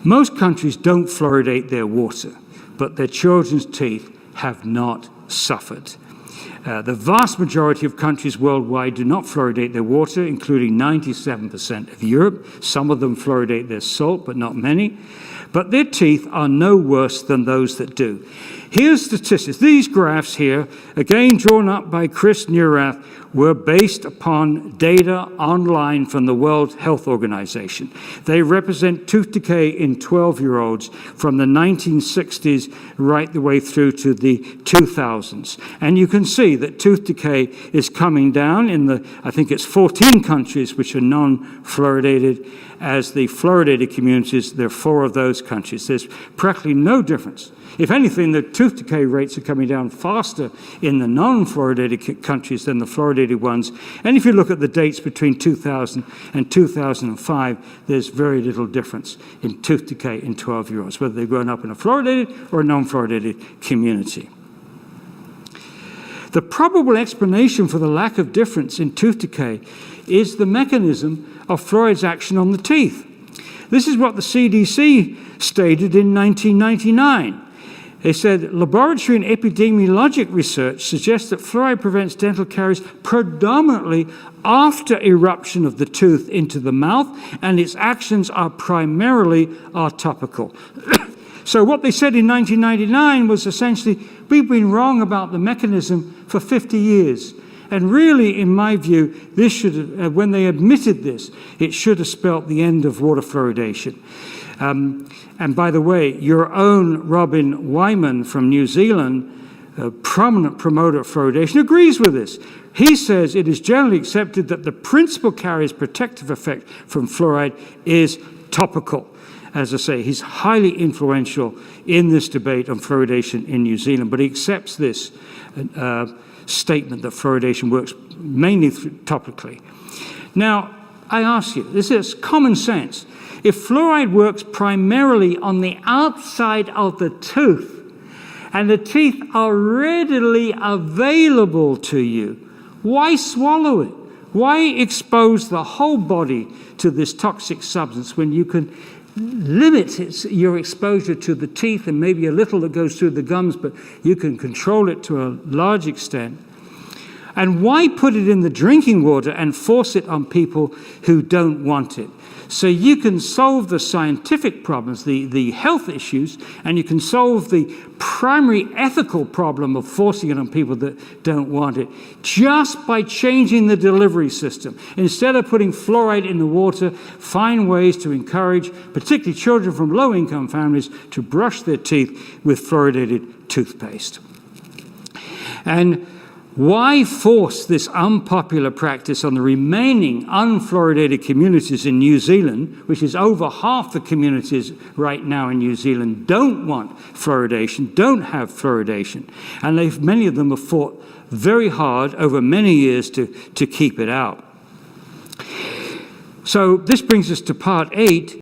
Most countries don't fluoridate their water, but their children's teeth have not suffered. The vast majority of countries worldwide do not fluoridate their water, including 97% of Europe. Some of them fluoridate their salt, but not many. But their teeth are no worse than those that do. Here's statistics. These graphs here, again drawn up by Chris Neurath, were based upon data online from the World Health Organization. They represent tooth decay in 12-year-olds from the 1960s right the way through to the 2000s. And you can see that tooth decay is coming down in the, I think it's 14 countries which are non-fluoridated. As the fluoridated communities, there are 4 of those countries. There's practically no difference. If anything, the tooth decay rates are coming down faster in the non-fluoridated countries than the fluoridated ones. And if you look at the dates between 2000 and 2005, there's very little difference in tooth decay in 12-year-olds, whether they've grown up in a fluoridated or a non-fluoridated community. The probable explanation for the lack of difference in tooth decay is the mechanism of fluoride's action on the teeth. This is what the CDC stated in 1999. They said, laboratory and epidemiologic research suggests that fluoride prevents dental caries predominantly after eruption of the tooth into the mouth, and its actions are primarily topical. So what they said in 1999 was essentially, we've been wrong about the mechanism for 50 years. And really, in my view, this should have, when they admitted this, it should have spelt the end of water fluoridation. And by the way, your own Robin Wyman from New Zealand, a prominent promoter of fluoridation, agrees with this. He says it is generally accepted that the principal carrier's protective effect from fluoride is topical. As I say, he's highly influential in this debate on fluoridation in New Zealand, but he accepts this statement that fluoridation works mainly topically. Now, I ask you, this is common sense. If fluoride works primarily on the outside of the tooth, and the teeth are readily available to you, why swallow it? Why expose the whole body to this toxic substance when you can limit your exposure to the teeth and maybe a little that goes through the gums, but you can control it to a large extent? And why put it in the drinking water and force it on people who don't want it? So you can solve the scientific problems, the health issues, and you can solve the primary ethical problem of forcing it on people that don't want it just by changing the delivery system. Instead of putting fluoride in the water, find ways to encourage, particularly children from low-income families, to brush their teeth with fluoridated toothpaste. And why force this unpopular practice on the remaining unfluoridated communities in New Zealand, which is over half the communities right now in New Zealand don't want fluoridation, don't have fluoridation, and many of them have fought very hard over many years to keep it out. So this brings us to part 8.